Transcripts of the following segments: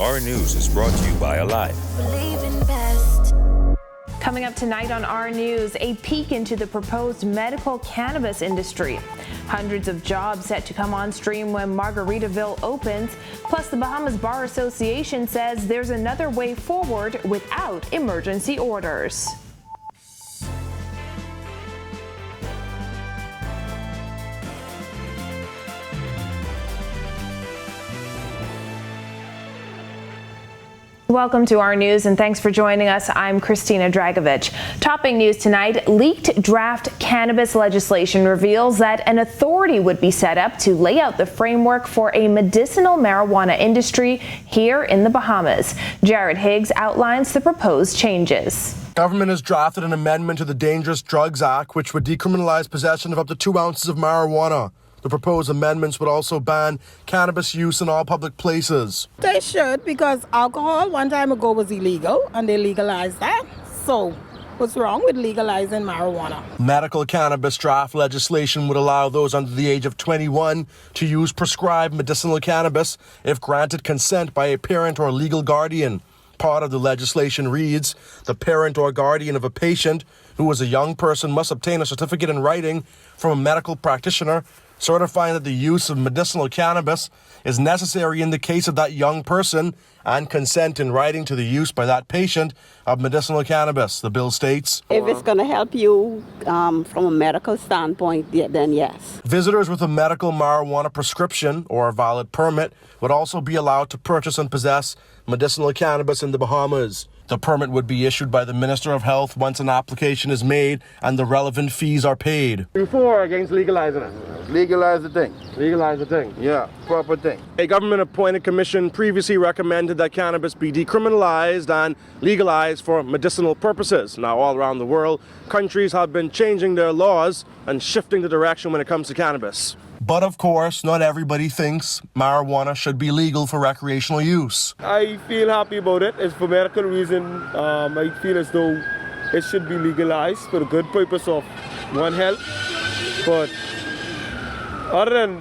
Our News is brought to you by Alive. Coming up tonight on Our News, a peek into the proposed medical cannabis industry. Hundreds of jobs set to come on stream when Margaritaville opens. Plus, the Bahamas Bar Association says there's another way forward without emergency orders. Welcome to Our News and thanks for joining us. I'm Christina Dragovich. Topping news tonight, leaked draft cannabis legislation reveals that an authority would be set up to lay out the framework for a medicinal marijuana industry here in the Bahamas. Jared Higgs outlines the proposed changes. Government has drafted an amendment to the Dangerous Drugs Act, which would decriminalize possession of up to 2 ounces of marijuana. The proposed amendments would also ban cannabis use in all public places. They should, because alcohol one time ago was illegal and they legalized that. So what's wrong with legalizing marijuana? Medical cannabis draft legislation would allow those under the age of 21 to use prescribed medicinal cannabis if granted consent by a parent or legal guardian. Part of the legislation reads, the parent or guardian of a patient who is a young person must obtain a certificate in writing from a medical practitioner certifying that the use of medicinal cannabis is necessary in the case of that young person and consent in writing to the use by that patient of medicinal cannabis, the bill states. If it's going to help you from a medical standpoint, then yes. Visitors with a medical marijuana prescription or a valid permit would also be allowed to purchase and possess medicinal cannabis in the Bahamas. The permit would be issued by the Minister of Health once an application is made and the relevant fees are paid. Before or against legalizing it? Legalize the thing. Legalize the thing. Yeah, proper thing. A government-appointed commission previously recommended that cannabis be decriminalized and legalized for medicinal purposes. Now, all around the world, countries have been changing their laws and shifting the direction when it comes to cannabis. But of course, not everybody thinks marijuana should be legal for recreational use. I feel happy about it. It's for medical reason. I feel as though it should be legalized for the good purpose of one health. But other than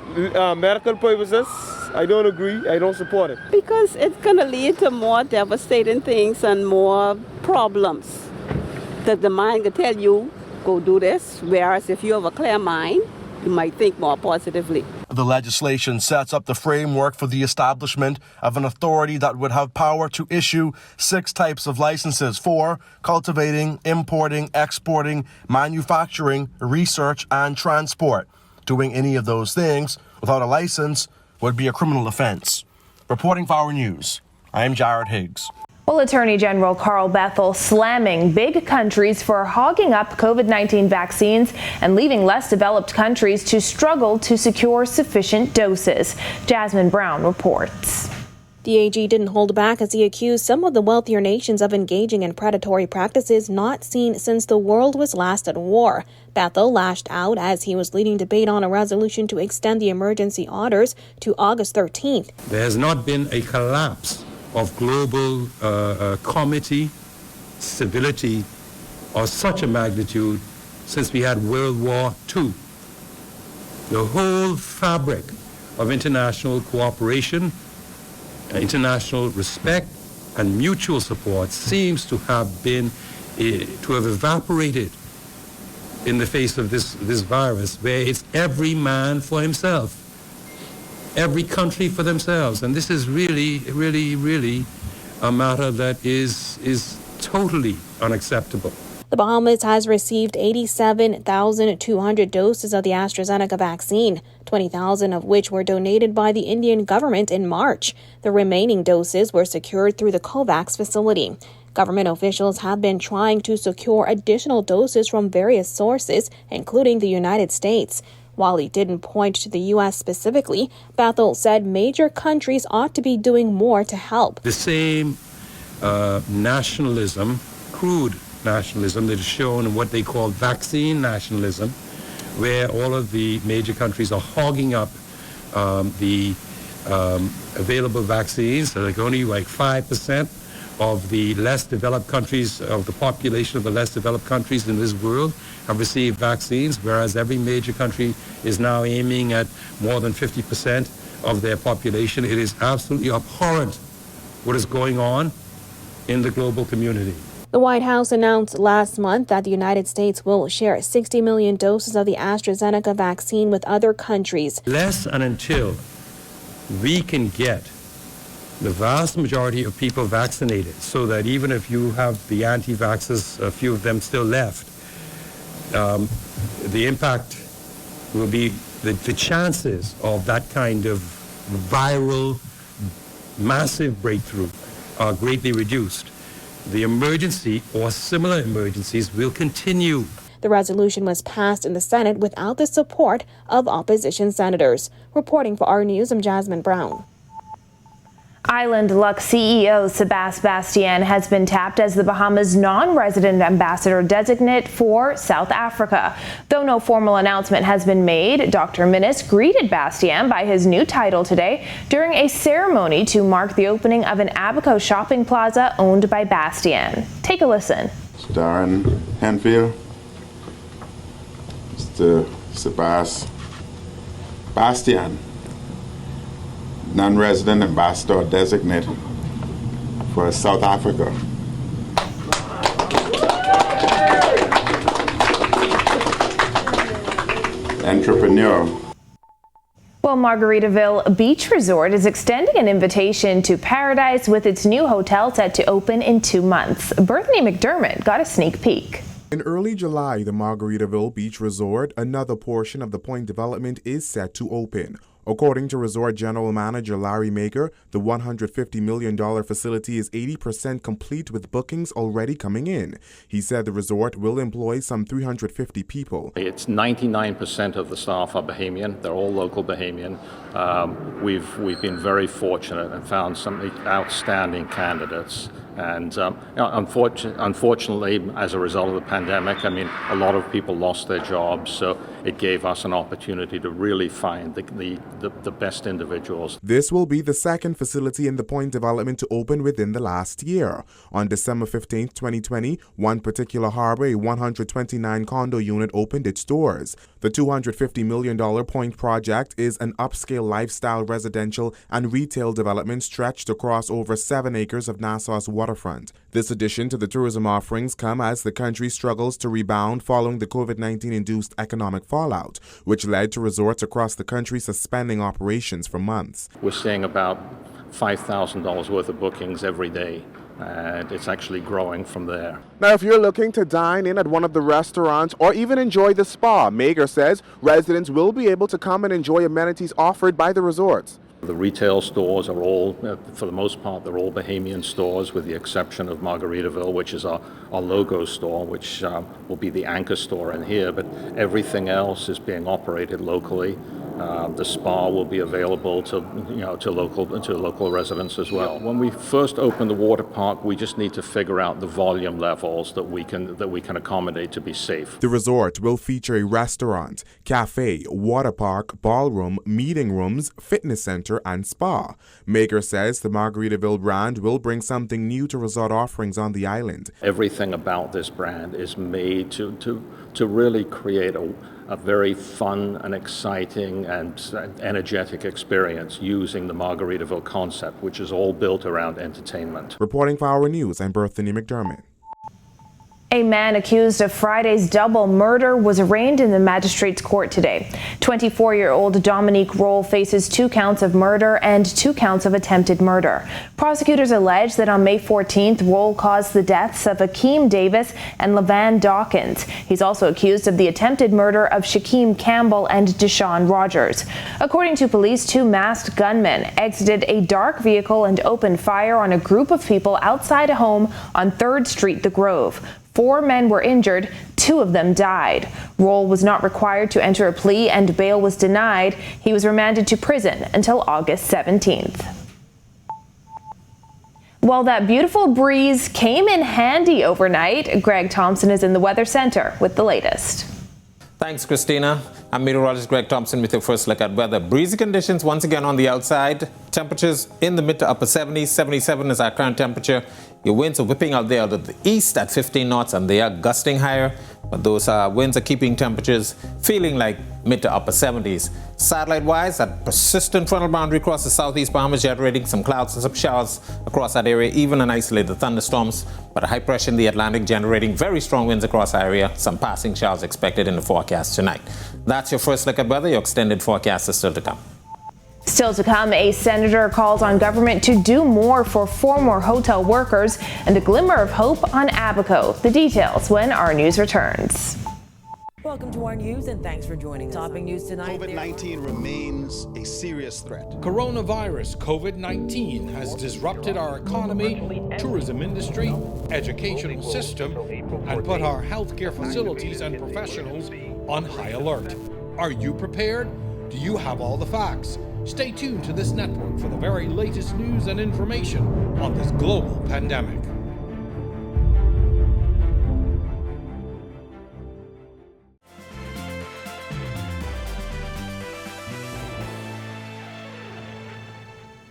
medical purposes, I don't agree. I don't support it. Because it's going to lead to more devastating things and more problems. That the mind can tell you, go do this. Whereas if you have a clear mind, you might think more positively. The legislation sets up the framework for the establishment of an authority that would have power to issue 6 types of licenses for cultivating, importing, exporting, manufacturing, research, and transport. Doing any of those things without a license would be a criminal offense. Reporting for Our News, I am Jared Higgs. Well, Attorney General Carl Bethel slamming big countries for hogging up COVID-19 vaccines and leaving less developed countries to struggle to secure sufficient doses. Jasmine Brown reports. The AG didn't hold back as he accused some of the wealthier nations of engaging in predatory practices not seen since the world was last at war. Bethel lashed out as he was leading debate on a resolution to extend the emergency orders to August 13th. There has not been a collapse of global comity, stability of such a magnitude since we had World War II. The whole fabric of international cooperation, international respect, and mutual support seems to have evaporated in the face of this virus, where it's every man for himself. Every country for themselves. And this is really, really, really a matter that is totally unacceptable. The Bahamas has received 87,200 doses of the AstraZeneca vaccine, 20,000 of which were donated by the Indian government in March. The remaining doses were secured through the COVAX facility. Government officials have been trying to secure additional doses from various sources, including the United States. While he didn't point to the U.S. specifically, Bethel said major countries ought to be doing more to help. The same nationalism, crude nationalism, that is shown in what they call vaccine nationalism, where all of the major countries are hogging up the available vaccines. So like only like 5% of the less developed countries, of the population of the less developed countries in this world have received vaccines, whereas every major country is now aiming at more than 50% of their population. It is absolutely abhorrent what is going on in the global community. The White House announced last month that the United States will share 60 million doses of the AstraZeneca vaccine with other countries. Unless and until we can get the vast majority of people vaccinated, so that even if you have the anti-vaxxers, a few of them still left, the impact will be, the chances of that kind of viral, massive breakthrough are greatly reduced. The emergency or similar emergencies will continue. The resolution was passed in the Senate without the support of opposition senators. Reporting for our News, I'm Jasmine Brown. Island Luck CEO Sebastien Bastien has been tapped as the Bahamas' non-resident ambassador designate for South Africa. Though no formal announcement has been made, Dr. Minnis greeted Bastien by his new title today during a ceremony to mark the opening of an Abaco shopping plaza owned by Bastien. Take a listen. Darren Henfield, Mr. Sebastien Bastien, non-resident ambassador designate for South Africa. Entrepreneur. Well, Margaritaville Beach Resort is extending an invitation to paradise with its new hotel set to open in 2 months. Berthany McDermott got a sneak peek. In early July, the Margaritaville Beach Resort, another portion of the Point development, is set to open. According to Resort General Manager Larry Maker, the $150 million facility is 80% complete with bookings already coming in. He said the resort will employ some 350 people. It's 99% of the staff are Bahamian. They're all local Bahamian. We've been very fortunate and found some outstanding candidates. And unfortunately, as a result of the pandemic, a lot of people lost their jobs, so it gave us an opportunity to really find the best individuals. This will be the second facility in the Point development to open within the last year. On December 15, 2020, one particular harbor, a 129 condo unit, opened its doors. The $250 million Point project is an upscale lifestyle residential and retail development stretched across over 7 acres of Nassau's waterfront. This addition to the tourism offerings come as the country struggles to rebound following the COVID-19-induced economic fallout, which led to resorts across the country suspending operations for months. We're seeing about $5,000 worth of bookings every day, and it's actually growing from there. Now, if you're looking to dine in at one of the restaurants or even enjoy the spa, Mager says residents will be able to come and enjoy amenities offered by the resorts. The retail stores are all, for the most part, they're all Bahamian stores, with the exception of Margaritaville, which is our logo store, which will be the anchor store in here, but everything else is being operated locally. The spa will be available to local residents as well. When we first open the water park, we just need to figure out the volume levels that we can accommodate to be safe. The resort will feature a restaurant, cafe, water park, ballroom, meeting rooms, fitness center, and spa. Maker says the Margaritaville brand will bring something new to resort offerings on the island. Everything about this brand is made to really create a very fun and exciting and energetic experience using the Margaritaville concept, which is all built around entertainment. Reporting for Our News, I'm Berthany McDermott. A man accused of Friday's double murder was arraigned in the magistrate's court today. 24-year-old Dominique Roll faces 2 counts of murder and 2 counts of attempted murder. Prosecutors allege that on May 14th, Roll caused the deaths of Akeem Davis and Levan Dawkins. He's also accused of the attempted murder of Shaquem Campbell and Deshaun Rogers. According to police, 2 masked gunmen exited a dark vehicle and opened fire on a group of people outside a home on 3rd Street, The Grove. 4 men were injured, 2 of them died. Roll was not required to enter a plea and bail was denied. He was remanded to prison until August 17th. Well, that beautiful breeze came in handy overnight. Greg Thompson is in the Weather Center with the latest. Thanks, Christina. I'm meteorologist Greg Thompson with your first look at weather. Breezy conditions once again on the outside. Temperatures in the mid to upper 70s, 77 is our current temperature. Your winds are whipping out there out of the east at 15 knots and they are gusting higher. But those winds are keeping temperatures feeling like mid to upper 70s. Satellite-wise, that persistent frontal boundary across the southeast Bahamas generating some clouds and some showers across that area, even an isolated thunderstorms. But a high pressure in the Atlantic generating very strong winds across our area. Some passing showers expected in the forecast tonight. That's your first look at weather. Your extended forecast is still to come. Still to come, a senator calls on government to do more for former hotel workers and a glimmer of hope on Abaco. The details when our news returns. Welcome to our news and thanks for joining us. Topping news tonight. COVID-19 remains a serious threat. Coronavirus COVID-19 has disrupted our economy, tourism industry, educational system, and put our healthcare facilities and professionals on high alert. Are you prepared? Do you have all the facts? Stay tuned to this network for the very latest news and information on this global pandemic.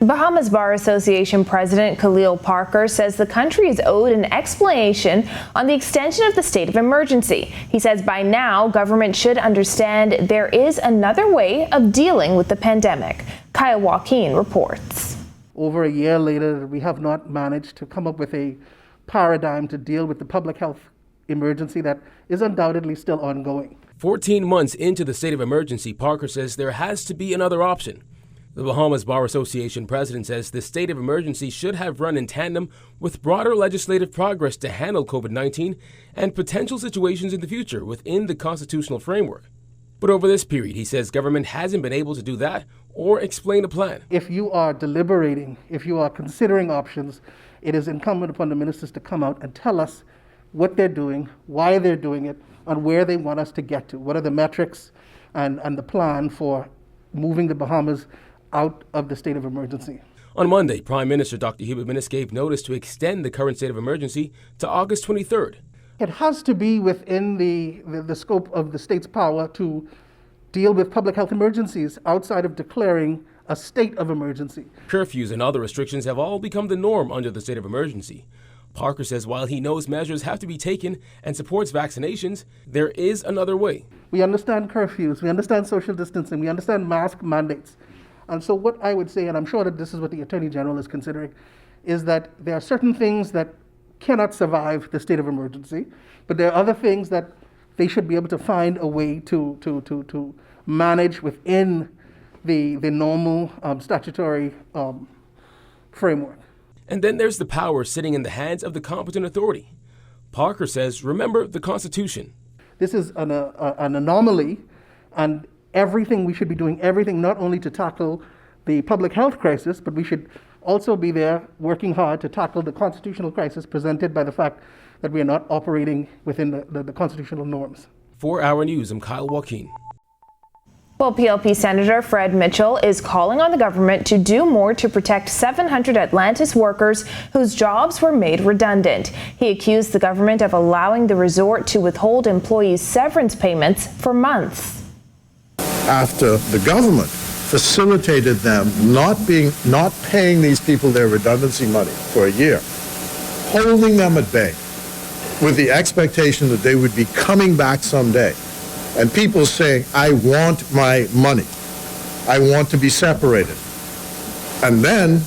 Bahamas Bar Association President Khalil Parker says the country is owed an explanation on the extension of the state of emergency. He says by now, government should understand there is another way of dealing with the pandemic. Kyle Joaquin reports. Over a year later, we have not managed to come up with a paradigm to deal with the public health emergency that is undoubtedly still ongoing. 14 months into the state of emergency, Parker says there has to be another option. The Bahamas Bar Association president says the state of emergency should have run in tandem with broader legislative progress to handle COVID-19 and potential situations in the future within the constitutional framework. But over this period, he says government hasn't been able to do that or explain a plan. If you are deliberating, if you are considering options, it is incumbent upon the ministers to come out and tell us what they're doing, why they're doing it, and where they want us to get to. What are the metrics and the plan for moving the Bahamas out of the state of emergency. On Monday, Prime Minister Dr. Hubert Minnis gave notice to extend the current state of emergency to August 23rd. It has to be within the scope of the state's power to deal with public health emergencies outside of declaring a state of emergency. Curfews and other restrictions have all become the norm under the state of emergency. Parker says while he knows measures have to be taken and supports vaccinations, there is another way. We understand curfews, we understand social distancing, we understand mask mandates. And so what I would say, and I'm sure that this is what the Attorney General is considering, is that there are certain things that cannot survive the state of emergency, but there are other things that they should be able to find a way to manage within the normal statutory framework. And then there's the power sitting in the hands of the competent authority. Parker says, remember the Constitution. This is an anomaly, and we should be doing everything not only to tackle the public health crisis, but we should also be there working hard to tackle the constitutional crisis presented by the fact that we are not operating within the constitutional norms. For Our News, I'm Kyle Joaquin. Well, PLP Senator Fred Mitchell is calling on the government to do more to protect 700 Atlantis workers whose jobs were made redundant. He accused the government of allowing the resort to withhold employees' severance payments for months. After the government facilitated them not paying these people their redundancy money for a year, holding them at bay with the expectation that they would be coming back someday, and people saying, I want my money, I want to be separated. And then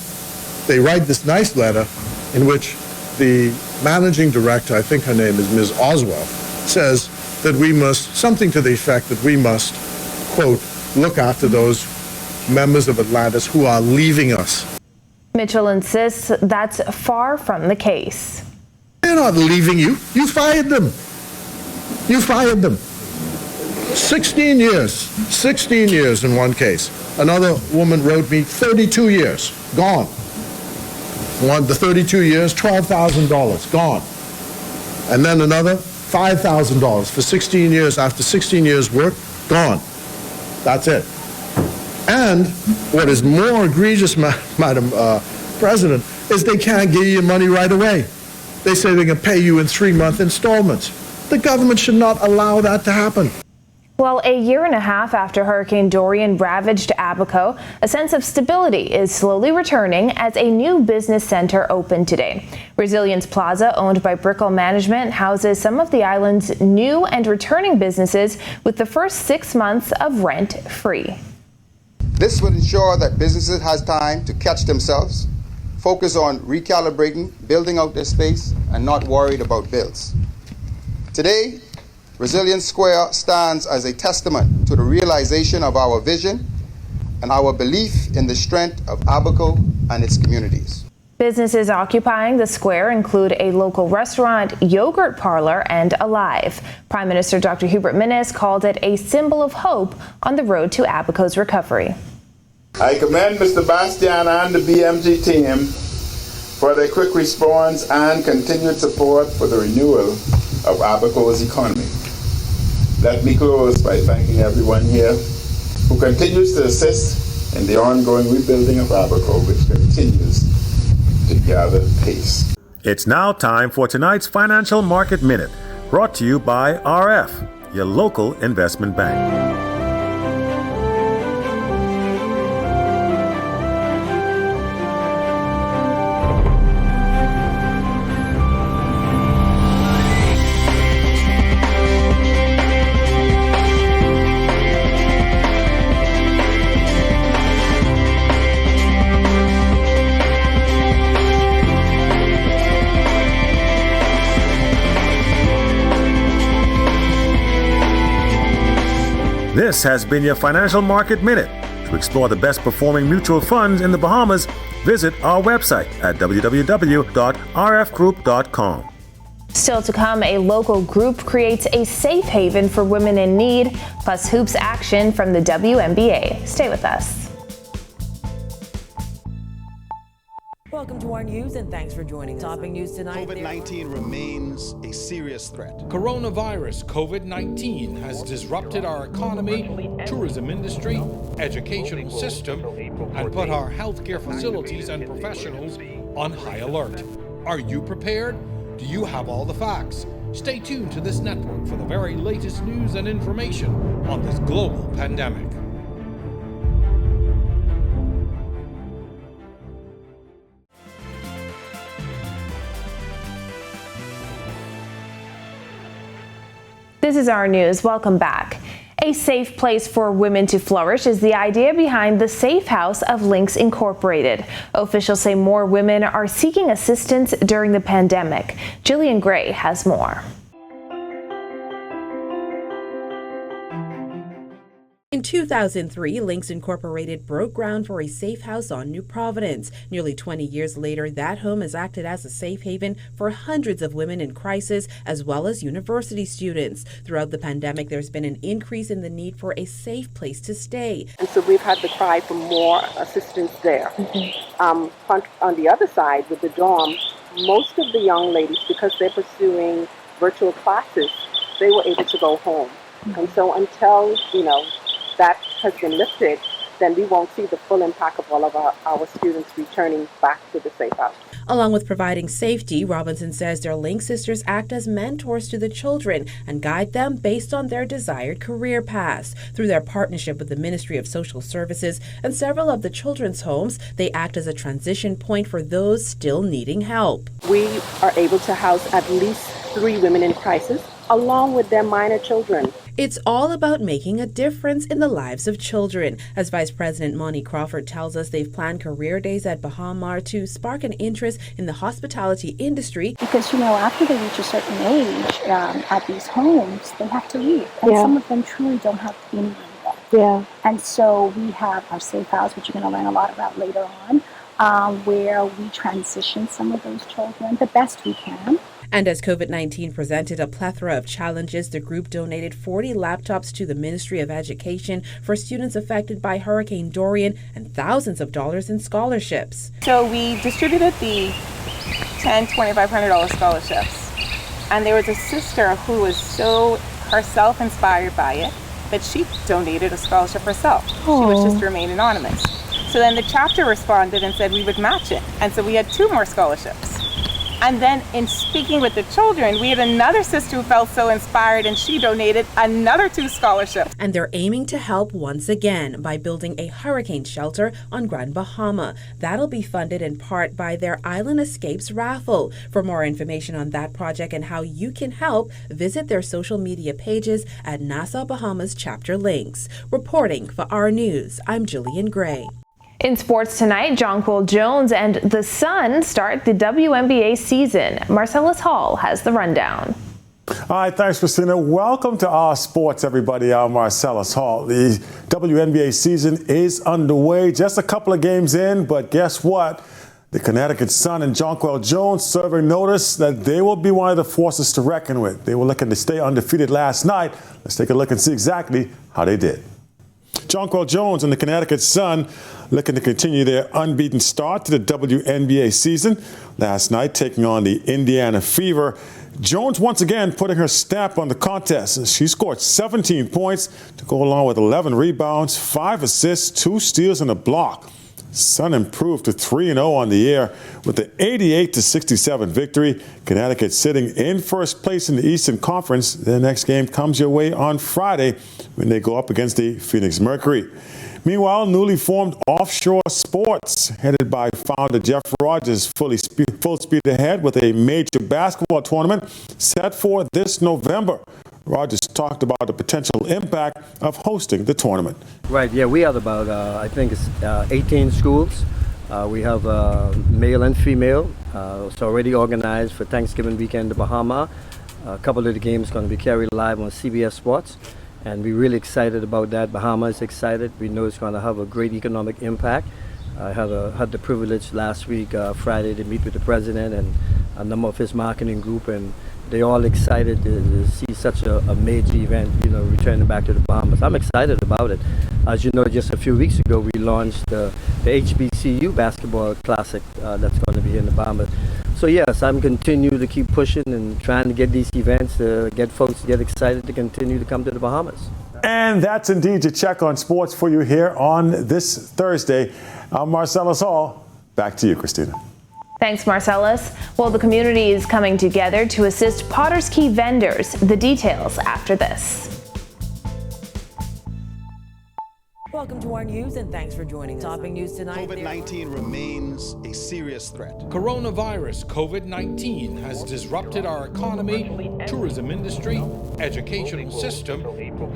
they write this nice letter in which the managing director, I think her name is Ms. Oswell, says that we must, something to the effect that we must, quote, look after those members of Atlantis who are leaving us. Mitchell insists that's far from the case. They're not leaving you. You fired them. You fired them. 16 years in one case. Another woman wrote me 32 years, gone. The 32 years, $12,000, gone. And then another $5,000 for 16 years. After 16 years work, gone. That's it. And what is more egregious, Madam President, is they can't give you your money right away. They say they can pay you in 3-month installments. The government should not allow that to happen. Well, a year and a half after Hurricane Dorian ravaged Abaco, a sense of stability is slowly returning as a new business center opened today. Resilience Plaza, owned by Brickell Management, houses some of the island's new and returning businesses with the first 6 months of rent free. This will ensure that businesses has time to catch themselves, focus on recalibrating, building out their space, and not worried about bills. Today, Resilience Square stands as a testament to the realization of our vision and our belief in the strength of Abaco and its communities. Businesses occupying the square include a local restaurant, yogurt parlor, and Alive. Prime Minister Dr. Hubert Minnis called it a symbol of hope on the road to Abaco's recovery. I commend Mr. Bastian and the BMG team for their quick response and continued support for the renewal of Abaco's economy. Let me close by thanking everyone here who continues to assist in the ongoing rebuilding of Abaco, which continues to gather pace. It's now time for tonight's Financial Market Minute, brought to you by RF, your local investment bank. This has been your Financial Market Minute. To explore the best performing mutual funds in the Bahamas, visit our website at www.rfgroup.com. Still to come, a local group creates a safe haven for women in need, plus hoops action from the WNBA. Stay with us. Welcome to our news and thanks for joining. Topping news tonight. COVID-19 remains a serious threat. Coronavirus COVID-19 has disrupted our economy, tourism industry, educational system, and put our healthcare facilities and professionals on high alert. Are you prepared? Do you have all the facts? Stay tuned to this network for the very latest news and information on this global pandemic. This is our news. Welcome back. A safe place for women to flourish is the idea behind the Safe House of Links Incorporated. Officials say more women are seeking assistance during the pandemic. Jillian Gray has more. In 2003, Links Incorporated broke ground for a safe house on New Providence. Nearly 20 years later, that home has acted as a safe haven for hundreds of women in crisis, as well as university students. Throughout the pandemic, there's been an increase in the need for a safe place to stay. And so we've had the cry for more assistance there. On the other side, with the dorm, most of the young ladies, because they're pursuing virtual classes, they were able to go home. And so until, that has been lifted, then we won't see the full impact of all of our students returning back to the safe house. Along with providing safety, Robinson says their Link sisters act as mentors to the children and guide them based on their desired career paths. Through their partnership with the Ministry of Social Services and several of the children's homes, they act as a transition point for those still needing help. We are able to house at least 3 women in crisis, along with their minor children. It's all about making a difference in the lives of children. As Vice President Monty Crawford tells us, they've planned career days at Bahamar to spark an interest in the hospitality industry. Because, after they reach a certain age at these homes, they have to leave. And some of them truly don't have anyone left. Yeah. And so we have our safe house, which you're going to learn a lot about later on, where we transition some of those children the best we can. And as COVID-19 presented a plethora of challenges, the group donated 40 laptops to the Ministry of Education for students affected by Hurricane Dorian and thousands of dollars in scholarships. So we distributed the $1,000, $2,500 scholarships. And there was a sister who was so herself inspired by it that she donated a scholarship herself. Aww. She wishes to remain anonymous. So then the chapter responded and said we would match it. And so we had 2 more scholarships. And then in speaking with the children, we had another sister who felt so inspired and she donated another 2 scholarships. And they're aiming to help once again by building a hurricane shelter on Grand Bahama. That'll be funded in part by their Island Escapes raffle. For more information on that project and how you can help, visit their social media pages at Nassau Bahamas chapter links. Reporting for our news, I'm Jillian Gray. In sports tonight, Jonquil Jones and the Sun start the WNBA season. Marcellus Hall has the rundown. All right, thanks, Christina. Welcome to our sports, everybody. I'm Marcellus Hall. The WNBA season is underway. Just a couple of games in, but guess what? The Connecticut Sun and Jonquil Jones serving notice that they will be one of the forces to reckon with. They were looking to stay undefeated last night. Let's take a look and see exactly how they did. Jonquil Jones and the Connecticut Sun looking to continue their unbeaten start to the WNBA season. Last night, taking on the Indiana Fever. Jones once again putting her stamp on the contest. She scored 17 points to go along with 11 rebounds, 5 assists, 2 steals, and a block. Sun improved to 3-0 on the year with the 88-67 victory. Connecticut sitting in first place in the Eastern Conference. Their next game comes your way on Friday when they go up against the Phoenix Mercury. Meanwhile, newly formed Offshore Sports, headed by founder Jeff Rogers, full speed ahead with a major basketball tournament set for this November. Rogers talked about the potential impact of hosting the tournament. Right, yeah, we have about, I think it's 18 schools. We have male and female. It's already organized for Thanksgiving weekend in the Bahama. A couple of the games going to be carried live on CBS Sports. And we're really excited about that. Bahama is excited. We know it's going to have a great economic impact. I had the privilege last week, Friday, to meet with the president and a number of his marketing group, and they're all excited to see such a major event, returning back to the Bahamas. I'm excited about it. As you know, just a few weeks ago, we launched the HBCU Basketball Classic that's going to be in the Bahamas. So yes, I'm continuing to keep pushing and trying to get these events to get folks to get excited to continue to come to the Bahamas. And that's indeed your check on sports for you here on this Thursday. I'm Marcellus Hall. Back to you, Christina. Thanks, Marcellus. Well, the community is coming together to assist Potter's Key vendors. The details after this. Welcome to our news and thanks for joining us. Topping news tonight. COVID-19 remains a serious threat. Coronavirus COVID-19 has disrupted our economy, tourism industry, educational system,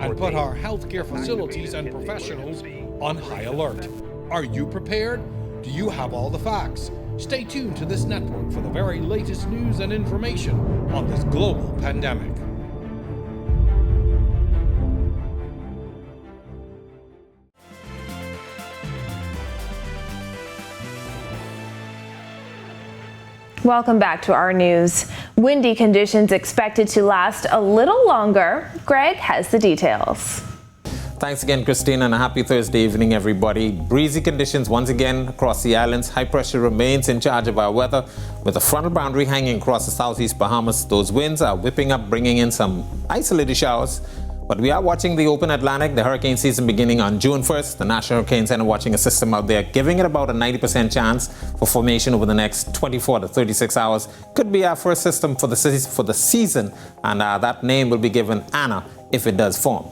and put our healthcare facilities and professionals on high alert. Are you prepared? Do you have all the facts? Stay tuned to this network for the very latest news and information on this global pandemic. Welcome back to our news. Windy conditions expected to last a little longer. Greg has the details. Thanks again, Christine, and a happy Thursday evening, everybody. Breezy conditions once again across the islands. High pressure remains in charge of our weather, with a frontal boundary hanging across the southeast Bahamas. Those winds are whipping up, bringing in some isolated showers. But we are watching the open Atlantic, the hurricane season beginning on June 1st. The National Hurricane Center watching a system out there, giving it about a 90% chance for formation over the next 24 to 36 hours. Could be our first system for the season, and that name will be given Anna if it does form.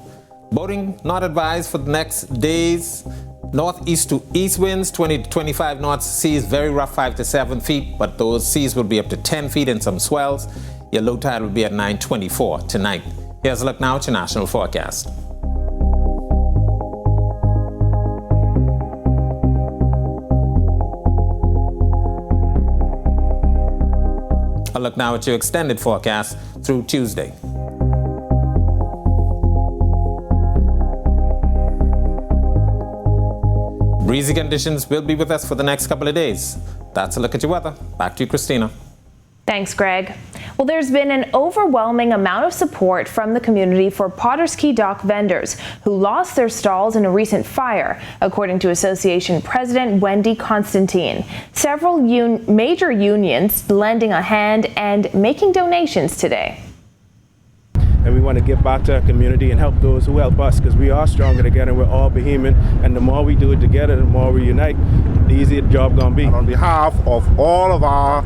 Boating not advised for the next days. Northeast to east winds, 20 to 25 knots. Seas very rough, 5 to 7 feet, but those seas will be up to 10 feet and some swells. Your low tide will be at 9:24 tonight. Here's a look now at your national forecast. A look now at your extended forecast through Tuesday. Breezy conditions will be with us for the next couple of days. That's a look at your weather. Back to you, Christina. Thanks, Greg. Well, there's been an overwhelming amount of support from the community for Potter's Key dock vendors who lost their stalls in a recent fire, according to Association President Wendy Constantine. Several major unions lending a hand and making donations today. And we want to give back to our community and help those who help us, because we are stronger together. We're all Bahamian, and the more we do it together, the more we unite, the easier the job gonna be. And on behalf of all of our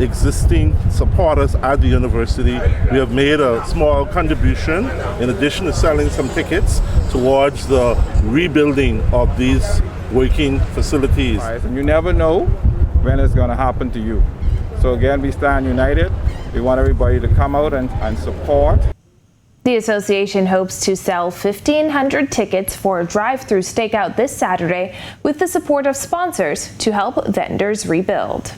existing supporters at the university. We have made a small contribution in addition to selling some tickets towards the rebuilding of these working facilities. And you never know when it's going to happen to you. So again, we stand united. We want everybody to come out and support. The association hopes to sell 1,500 tickets for a drive-through stakeout this Saturday with the support of sponsors to help vendors rebuild.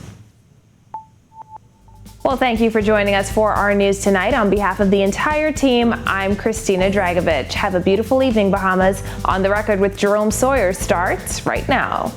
Well, thank you for joining us for our news tonight. On behalf of the entire team, I'm Christina Dragovich. Have a beautiful evening, Bahamas. On the Record with Jerome Sawyer starts right now.